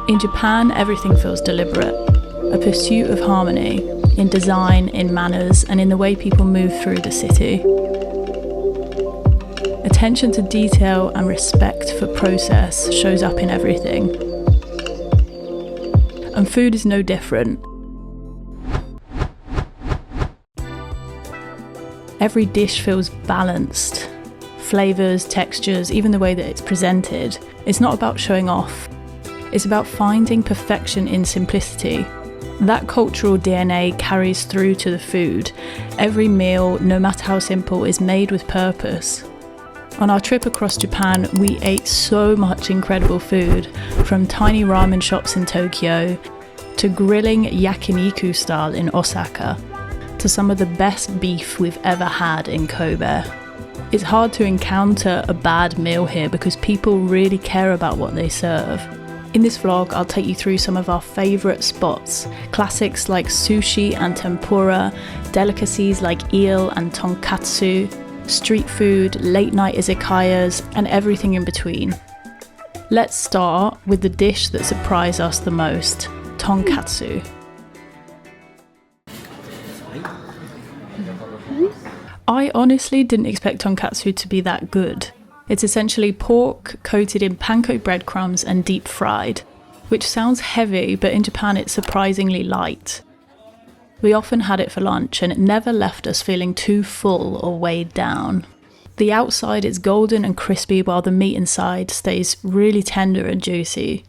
In Japan, everything feels deliberate. A pursuit of harmony, in design, in manners, and in the way people move through the city. Attention to detail and respect for process shows up in everything. And food is no different. Every dish feels balanced. Flavours, textures, even the way that it's presented. It's not about showing off. It's about finding perfection in simplicity. That cultural DNA carries through to the food. Every meal, no matter how simple, is made with purpose. On our trip across Japan, we ate so much incredible food, from tiny ramen shops in Tokyo, to grilling Yakiniku style in Osaka, to some of the best beef we've ever had in Kobe. It's hard to encounter a bad meal here because people really care about what they serve. In this vlog, I'll take you through some of our favourite spots, classics like sushi and tempura, delicacies like eel and tonkatsu, street food, late night izakayas, and everything in between. Let's start with the dish that surprised us the most, tonkatsu. I honestly didn't expect tonkatsu to be that good. It's essentially pork coated in panko breadcrumbs and deep fried, which sounds heavy, but in Japan it's surprisingly light. We often had it for lunch and it never left us feeling too full or weighed down. The outside is golden and crispy while the meat inside stays really tender and juicy.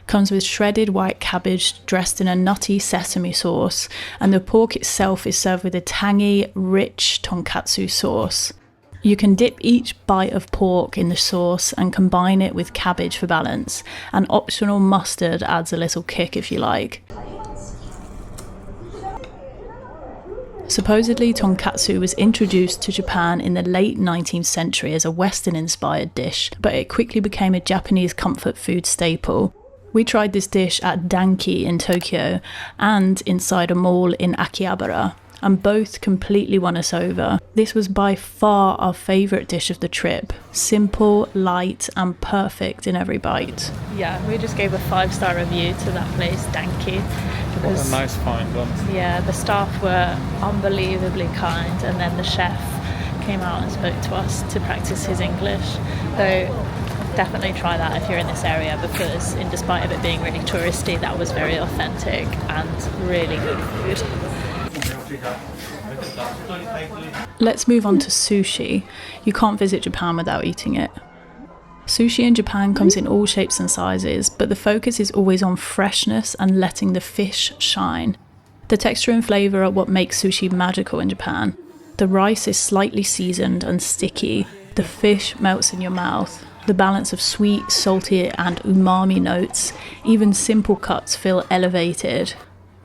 Comes with shredded white cabbage dressed in a nutty sesame sauce, and the pork itself is served with a tangy, rich tonkatsu sauce. You can dip each bite of pork in the sauce and combine it with cabbage for balance, and optional mustard adds a little kick if you like. Supposedly, tonkatsu was introduced to Japan in the late 19th century as a Western-inspired dish, but it quickly became a Japanese comfort food staple. We tried this dish at Danki in Tokyo and inside a mall in Akihabara, and both completely won us over. This was by far our favourite dish of the trip. Simple, light, and perfect in every bite. Yeah, we just gave a 5-star review to that place, Danki. What a nice find, honestly. Yeah, the staff were unbelievably kind, and then the chef came out and spoke to us to practice his English. So definitely try that if you're in this area, because despite of it being really touristy, that was very authentic and really good food. Let's move on to sushi. You can't visit Japan without eating it. Sushi in Japan comes in all shapes and sizes, but the focus is always on freshness and letting the fish shine. The texture and flavour are what makes sushi magical in Japan. The rice is slightly seasoned and sticky. The fish melts in your mouth. The balance of sweet, salty and umami notes, even simple cuts feel elevated.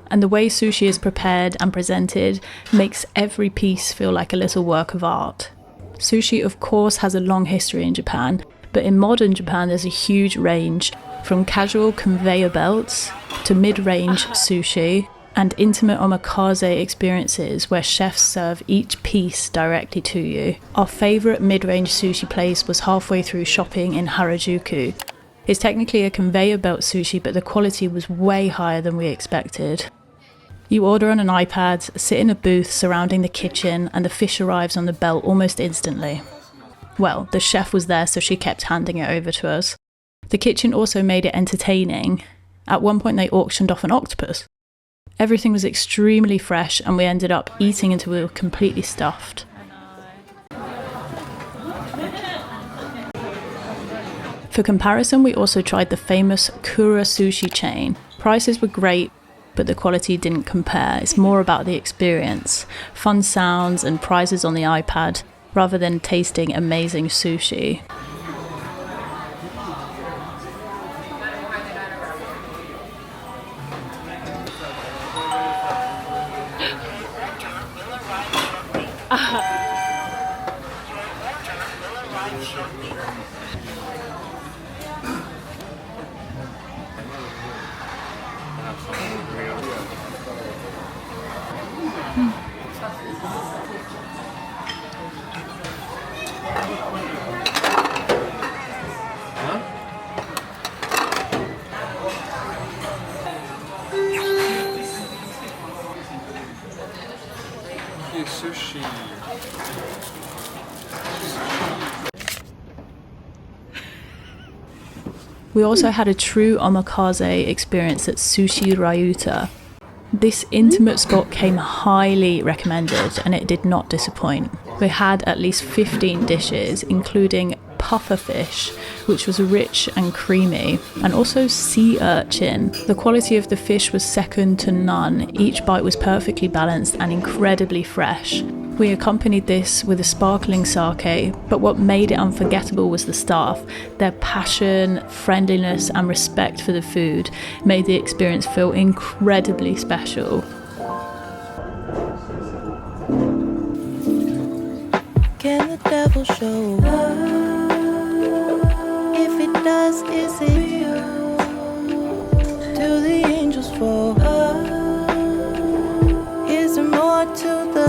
And the way sushi is prepared and presented makes every piece feel like a little work of art. Sushi, of course, has a long history in Japan, but in modern Japan there's a huge range, from casual conveyor belts to mid-range sushi and intimate omakase experiences where chefs serve each piece directly to you. Our favourite mid-range sushi place was halfway through shopping in Harajuku. It's technically a conveyor belt sushi, but the quality was way higher than we expected. You order on an iPad, sit in a booth surrounding the kitchen, and the fish arrives on the belt almost instantly. Well, the chef was there, so she kept handing it over to us. The kitchen also made it entertaining. At one point they auctioned off an octopus. Everything was extremely fresh, and we ended up eating until we were completely stuffed. For comparison, we also tried the famous Kura sushi chain. Prices were great, but the quality didn't compare. It's more about the experience, fun sounds and prizes on the iPad, rather than tasting amazing sushi. Sushi. We also had a true omakase experience at Sushi Ryuta. This intimate spot came highly recommended and it did not disappoint. We had at least 15 dishes, including pufferfish, which was rich and creamy, and also sea urchin. The quality of the fish was second to none. Each bite was perfectly balanced and incredibly fresh. We accompanied this with a sparkling sake, but what made it unforgettable was the staff. Their passion, friendliness, and respect for the food made the experience feel incredibly special. Can the devil show up? If it does, is it you? Do the angels fall? Is there more to the?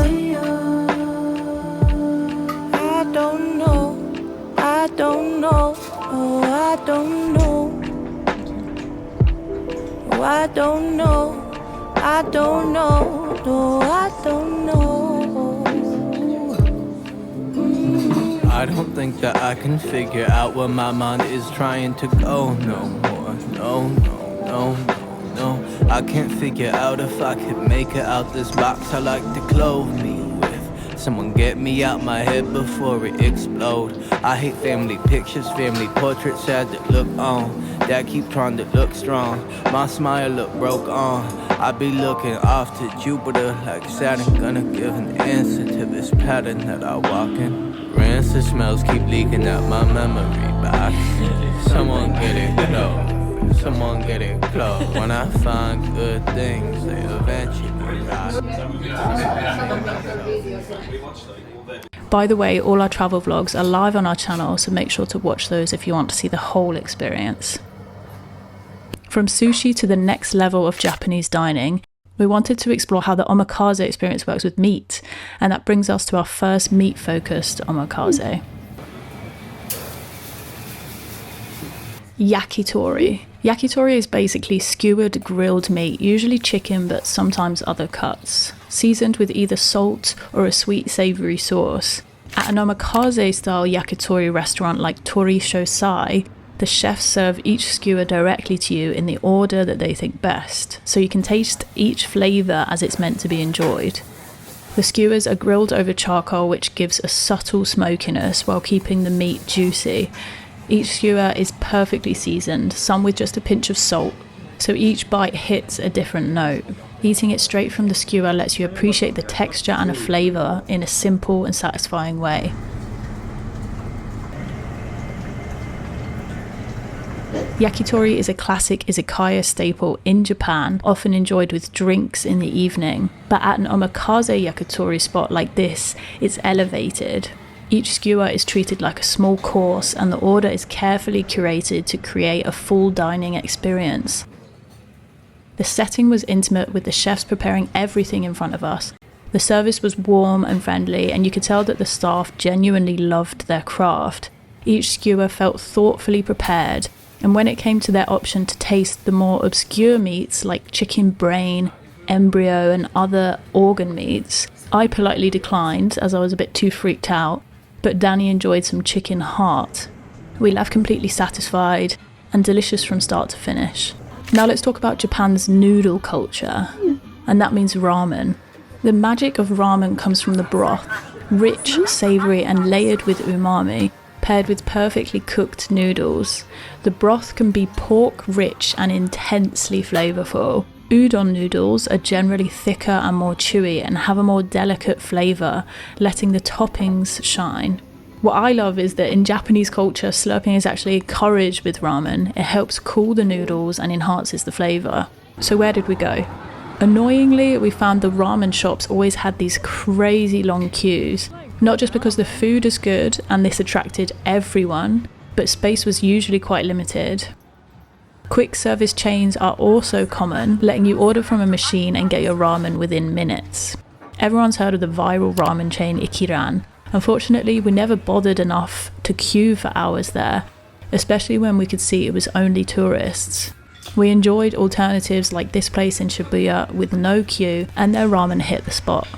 I don't know. I don't know. Oh, I don't know. Oh, I don't know. I don't know. No, I don't know. I don't think that I can figure out where my mind is trying to go no more. No, no, no, no, no. I can't figure out if I could make it out this box I like to clothe me with. Someone get me out my head before it explode. I hate family pictures, family portraits, sad to look on. Dad keep trying to look strong. My smile look broke on. I be looking off to Jupiter like Saturn, gonna give an answer to this pattern that I walk in. Rancid smells keep leaking out my memory box. Someone get it close. Someone get it close. When I find good things, they eventually rise. By the way, all our travel vlogs are live on our channel, so make sure to watch those if you want to see the whole experience. From sushi to the next level of Japanese dining, we wanted to explore how the omakase experience works with meat, and that brings us to our first meat-focused omakase. Yakitori. Yakitori is basically skewered grilled meat, usually chicken but sometimes other cuts, seasoned with either salt or a sweet savoury sauce. At an omakase-style yakitori restaurant like Torisho Sai, the chefs serve each skewer directly to you in the order that they think best, so you can taste each flavour as it's meant to be enjoyed. The skewers are grilled over charcoal, which gives a subtle smokiness while keeping the meat juicy. Each skewer is perfectly seasoned, some with just a pinch of salt, so each bite hits a different note. Eating it straight from the skewer lets you appreciate the texture and the flavour in a simple and satisfying way. Yakitori is a classic izakaya staple in Japan, often enjoyed with drinks in the evening. But at an omakase yakitori spot like this, it's elevated. Each skewer is treated like a small course, and the order is carefully curated to create a full dining experience. The setting was intimate, with the chefs preparing everything in front of us. The service was warm and friendly, and you could tell that the staff genuinely loved their craft. Each skewer felt thoughtfully prepared, and when it came to their option to taste the more obscure meats like chicken brain, embryo and other organ meats, I politely declined as I was a bit too freaked out, but Danny enjoyed some chicken heart. We left completely satisfied and delicious from start to finish. Now let's talk about Japan's noodle culture, and that means ramen. The magic of ramen comes from the broth, rich, savoury and layered with umami, paired with perfectly cooked noodles. The broth can be pork rich and intensely flavourful. Udon noodles are generally thicker and more chewy and have a more delicate flavour, letting the toppings shine. What I love is that in Japanese culture, slurping is actually encouraged with ramen. It helps cool the noodles and enhances the flavour. So where did we go? Annoyingly, we found the ramen shops always had these crazy long queues. Not just because the food is good and this attracted everyone, but space was usually quite limited. Quick service chains are also common, letting you order from a machine and get your ramen within minutes. Everyone's heard of the viral ramen chain Ichiran. Unfortunately, we never bothered enough to queue for hours there, especially when we could see it was only tourists. We enjoyed alternatives like this place in Shibuya with no queue, and their ramen hit the spot.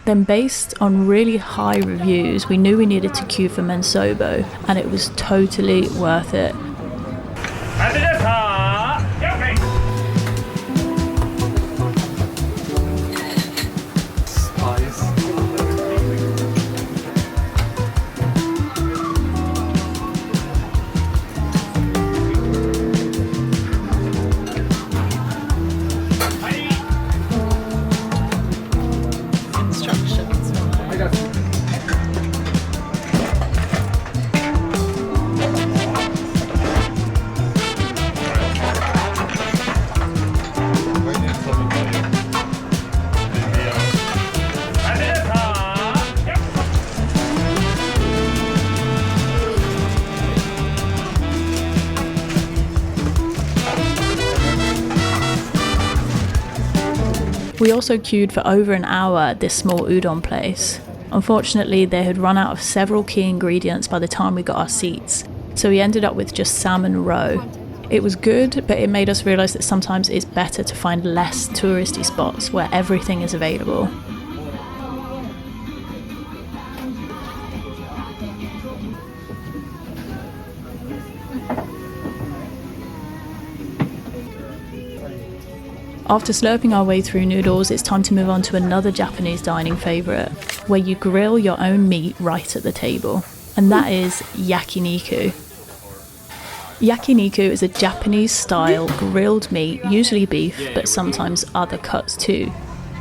Then based on really high reviews, we knew we needed to queue for Mensobo, and it was totally worth it. We also queued for over an hour at this small udon place. Unfortunately, they had run out of several key ingredients by the time we got our seats, so we ended up with just salmon roe. It was good, but it made us realise that sometimes it's better to find less touristy spots where everything is available. After slurping our way through noodles, it's time to move on to another Japanese dining favourite, where you grill your own meat right at the table, and that is yakiniku. Yakiniku is a Japanese-style grilled meat, usually beef, but sometimes other cuts too.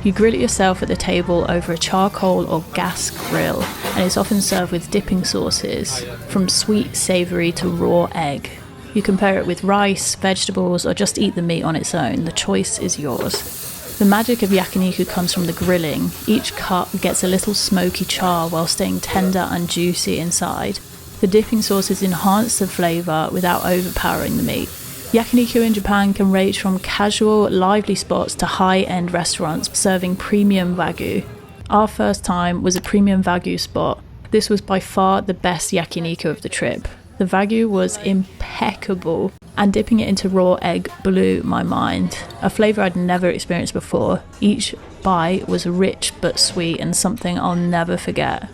You grill it yourself at the table over a charcoal or gas grill, and it's often served with dipping sauces, from sweet, savoury to raw egg. You can pair it with rice, vegetables, or just eat the meat on its own. The choice is yours. The magic of yakiniku comes from the grilling. Each cut gets a little smoky char while staying tender and juicy inside. The dipping sauces enhance the flavour without overpowering the meat. Yakiniku in Japan can range from casual, lively spots to high-end restaurants serving premium wagyu. Our first time was a premium wagyu spot. This was by far the best yakiniku of the trip. The wagyu was impeccable, and dipping it into raw egg blew my mind. A flavour I'd never experienced before. Each bite was rich but sweet, and something I'll never forget.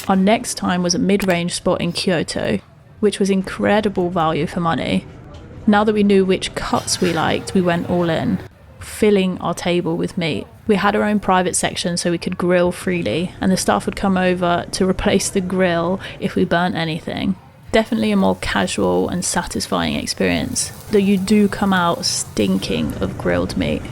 Our next time was a mid-range spot in Kyoto, which was incredible value for money. Now that we knew which cuts we liked, we went all in, filling our table with meat. We had our own private section so we could grill freely, and the staff would come over to replace the grill if we burnt anything. Definitely a more casual and satisfying experience, though you do come out stinking of grilled meat.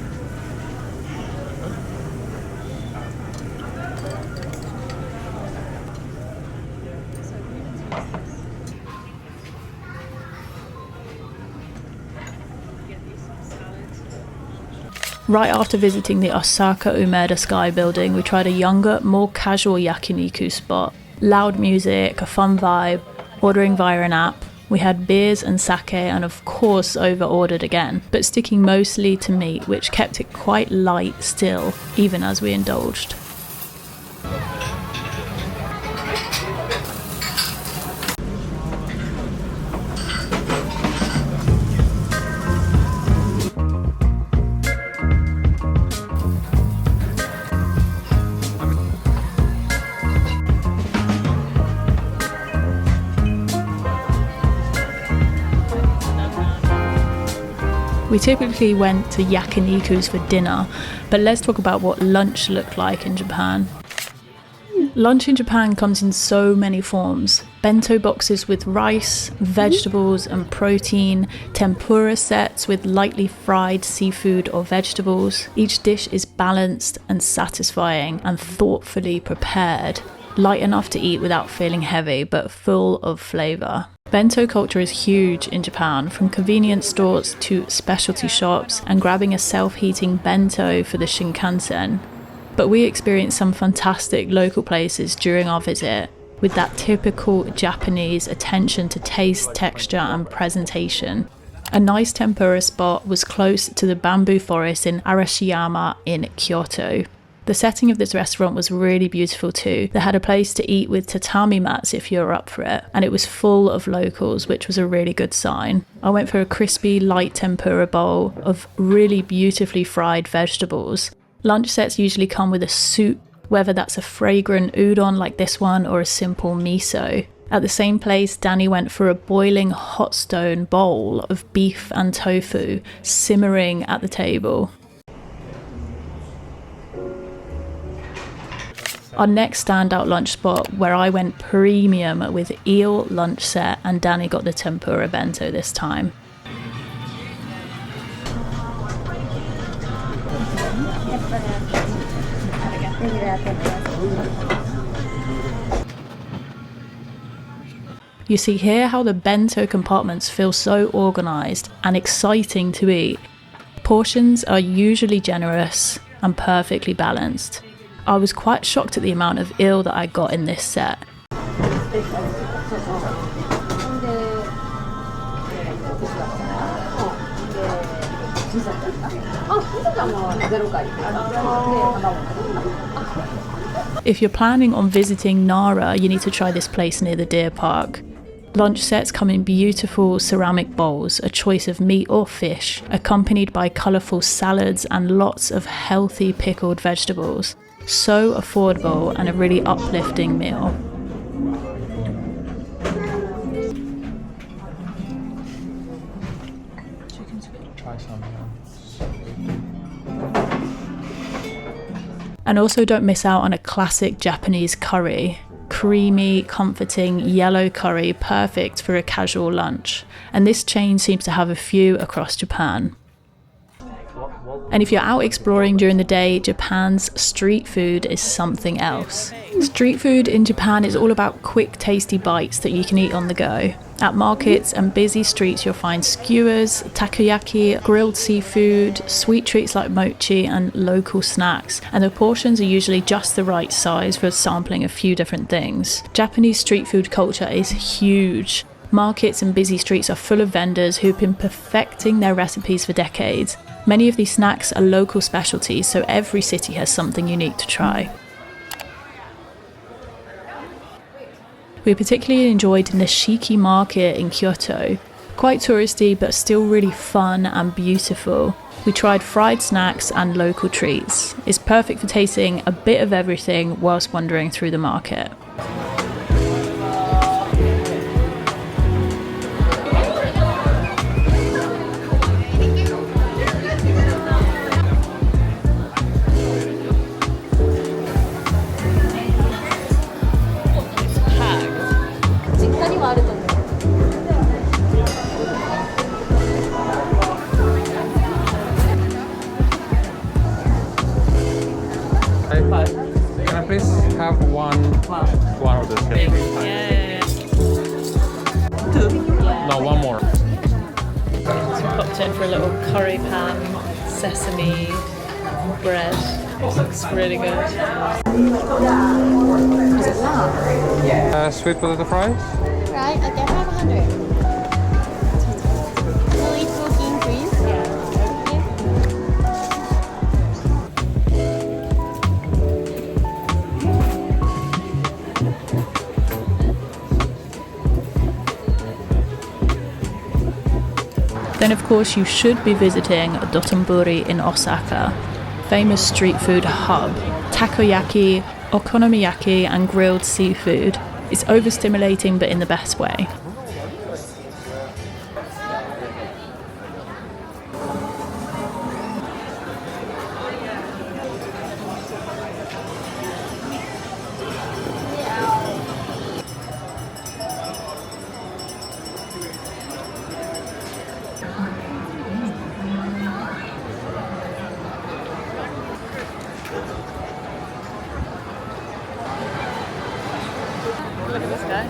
Right after visiting the Osaka Umeda Sky building, we tried a younger, more casual yakiniku spot. Loud music, a fun vibe, ordering via an app. We had beers and sake and of course over-ordered again, but sticking mostly to meat, which kept it quite light still, even as we indulged. We typically went to Yakinikus for dinner, but let's talk about what lunch looked like in Japan. Lunch in Japan comes in so many forms. Bento boxes with rice, vegetables and protein, tempura sets with lightly fried seafood or vegetables. Each dish is balanced and satisfying and thoughtfully prepared, light enough to eat without feeling heavy, but full of flavour. Bento culture is huge in Japan, from convenience stores to specialty shops and grabbing a self-heating bento for the Shinkansen. But we experienced some fantastic local places during our visit, with that typical Japanese attention to taste, texture and presentation. A nice tempura spot was close to the bamboo forest in Arashiyama in Kyoto. The setting of this restaurant was really beautiful too. They had a place to eat with tatami mats if you were up for it, and it was full of locals, which was a really good sign. I went for a crispy, light tempura bowl of really beautifully fried vegetables. Lunch sets usually come with a soup, whether that's a fragrant udon like this one or a simple miso. At the same place, Danny went for a boiling hot stone bowl of beef and tofu simmering at the table. Our next standout lunch spot, where I went premium with eel lunch set and Danny got the tempura bento this time. You see here how the bento compartments feel so organised and exciting to eat. Portions are usually generous and perfectly balanced. I was quite shocked at the amount of eel that I got in this set. If you're planning on visiting Nara, you need to try this place near the deer park. Lunch sets come in beautiful ceramic bowls, a choice of meat or fish, accompanied by colourful salads and lots of healthy pickled vegetables. So affordable and a really uplifting meal. Try some. And also don't miss out on a classic Japanese curry. Creamy, comforting yellow curry, perfect for a casual lunch. And this chain seems to have a few across Japan. And if you're out exploring during the day, Japan's street food is something else. Street food in Japan is all about quick, tasty bites that you can eat on the go. At markets and busy streets, you'll find skewers, takoyaki, grilled seafood, sweet treats like mochi, and local snacks. And the portions are usually just the right size for sampling a few different things. Japanese street food culture is huge. Markets and busy streets are full of vendors who've been perfecting their recipes for decades. Many of these snacks are local specialties, so every city has something unique to try. We particularly enjoyed Nishiki Market in Kyoto. Quite touristy, but still really fun and beautiful. We tried fried snacks and local treats. It's perfect for tasting a bit of everything whilst wandering through the market. Can I please have one of the steaks? No, one more. So popped in for a little curry pan, sesame bread. It looks really good. Is it lamb? Sweet potato fries? Right, okay, 500. Will it cooking, please? Then of course you should be visiting Dotonbori in Osaka, famous street food hub. Takoyaki, okonomiyaki and grilled seafood. It's overstimulating but in the best way. Look at this guy.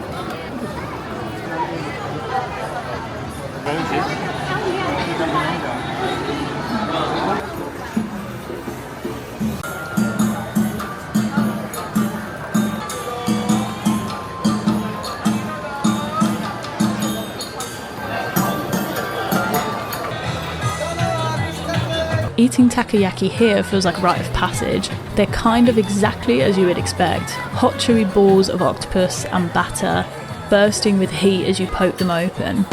Eating takoyaki here feels like a rite of passage. They're kind of exactly as you would expect. Hot chewy balls of octopus and batter, bursting with heat as you poke them open.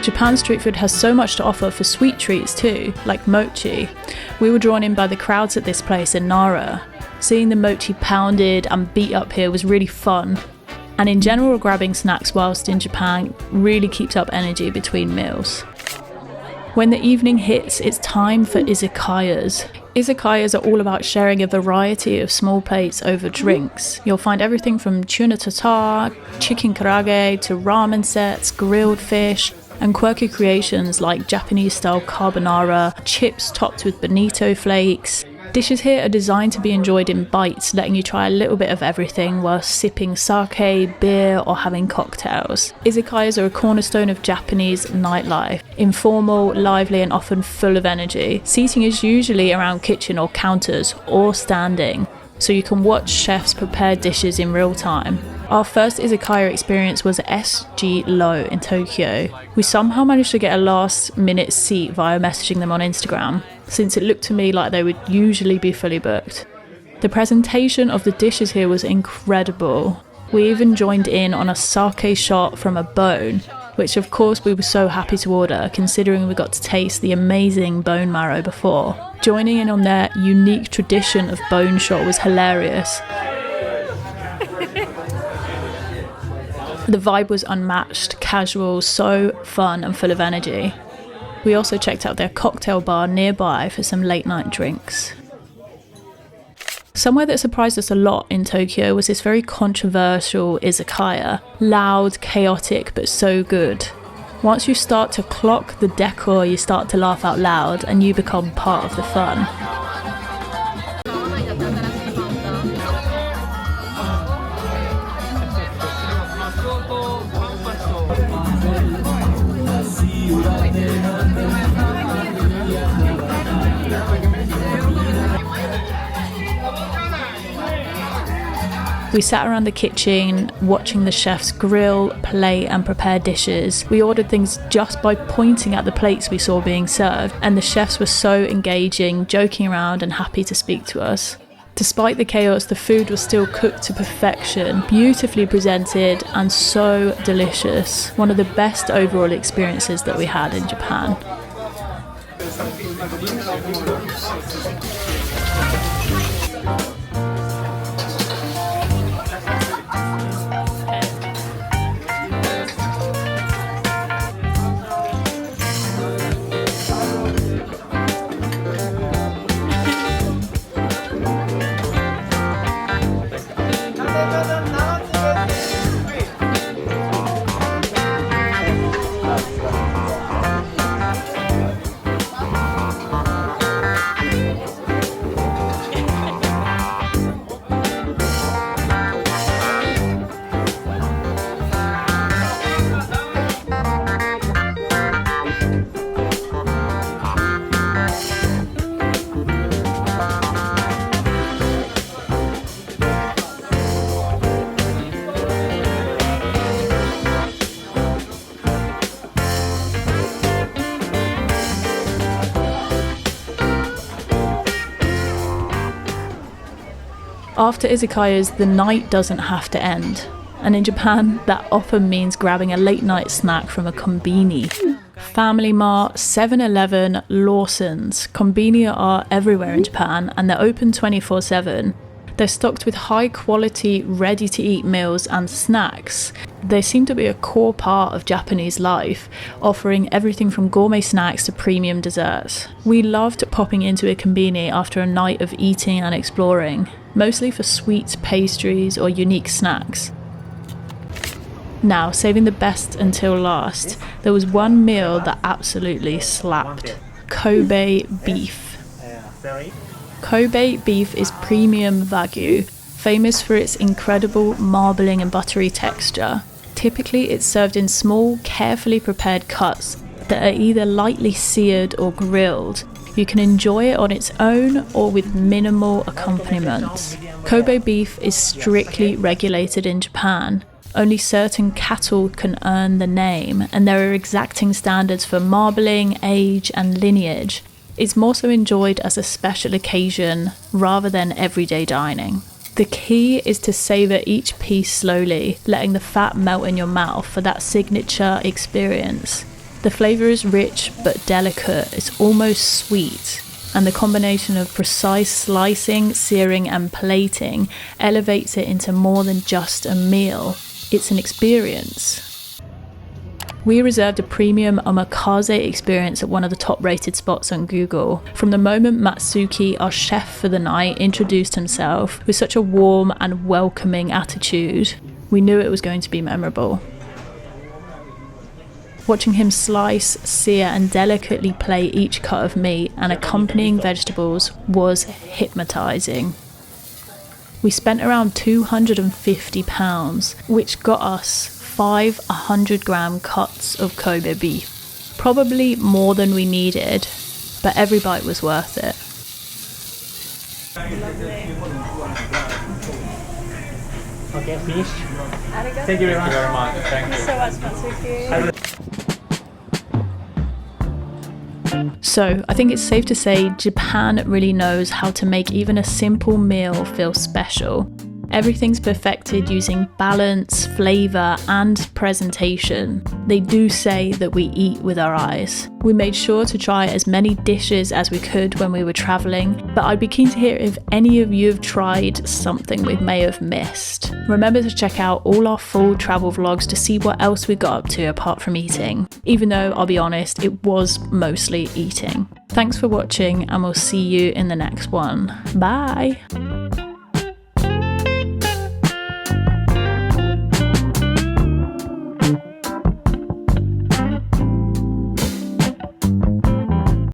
Japan's street food has so much to offer for sweet treats too, like mochi. We were drawn in by the crowds at this place in Nara. Seeing the mochi pounded and beat up here was really fun. And in general, grabbing snacks whilst in Japan really keeps up energy between meals. When the evening hits, it's time for izakayas. Izakayas are all about sharing a variety of small plates over drinks. You'll find everything from tuna tartare, chicken karage to ramen sets, grilled fish, and quirky creations like Japanese-style carbonara, chips topped with bonito flakes. Dishes here are designed to be enjoyed in bites, letting you try a little bit of everything while sipping sake, beer, or having cocktails. Izakayas are a cornerstone of Japanese nightlife. Informal, lively, and often full of energy. Seating is usually around kitchen or counters, or standing, so you can watch chefs prepare dishes in real time. Our first izakaya experience was at SG Low in Tokyo. We somehow managed to get a last-minute seat via messaging them on Instagram, since it looked to me like they would usually be fully booked. The presentation of the dishes here was incredible. We even joined in on a sake shot from a bone, which of course we were so happy to order, considering we got to taste the amazing bone marrow before. Joining in on their unique tradition of bone shot was hilarious. The vibe was unmatched, casual, so fun and full of energy. We also checked out their cocktail bar nearby for some late night drinks. Somewhere that surprised us a lot in Tokyo was this very controversial izakaya. Loud, chaotic, but so good. Once you start to clock the decor, you start to laugh out loud and you become part of the fun. We sat around the kitchen, watching the chefs grill, plate and prepare dishes. We ordered things just by pointing at the plates we saw being served, and the chefs were so engaging, joking around and happy to speak to us. Despite the chaos, the food was still cooked to perfection, beautifully presented and so delicious. One of the best overall experiences that we had in Japan. After izakayas, the night doesn't have to end. And in Japan, that often means grabbing a late night snack from a Konbini. Family Mart, 7-Eleven, Lawson's. Konbini are everywhere in Japan and they're open 24/7. They're stocked with high quality, ready to eat meals and snacks. They seem to be a core part of Japanese life, offering everything from gourmet snacks to premium desserts. We loved popping into a Konbini after a night of eating and exploring, mostly for sweets, pastries or unique snacks. Now, saving the best until last, there was one meal that absolutely slapped. Kobe beef. Kobe beef is premium wagyu, famous for its incredible marbling and buttery texture. Typically, it's served in small, carefully prepared cuts that are either lightly seared or grilled. You can enjoy it on its own or with minimal accompaniments. Kobe beef is strictly regulated in Japan. Only certain cattle can earn the name, and there are exacting standards for marbling, age, and lineage. It's more so enjoyed as a special occasion rather than everyday dining. The key is to savour each piece slowly, letting the fat melt in your mouth for that signature experience. The flavour is rich but delicate, it's almost sweet, and the combination of precise slicing, searing and plating elevates it into more than just a meal. It's an experience. We reserved a premium omakase experience at one of the top rated spots on Google. From the moment Matsuki, our chef for the night, introduced himself with such a warm and welcoming attitude, we knew it was going to be memorable. Watching him slice, sear and delicately play each cut of meat and accompanying vegetables was hypnotising. We spent around £250, which got us 5 100-gram cuts of Kobe beef. Probably more than we needed, but every bite was worth it. Okay, fish. Thank you very much. Thank you. So much, Matsuki. So, I think it's safe to say Japan really knows how to make even a simple meal feel special. Everything's perfected using balance, flavour and presentation. They do say that we eat with our eyes. We made sure to try as many dishes as we could when we were travelling, but I'd be keen to hear if any of you have tried something we may have missed. Remember to check out all our full travel vlogs to see what else we got up to apart from eating, even though I'll be honest, it was mostly eating. Thanks for watching and we'll see you in the next one. Bye!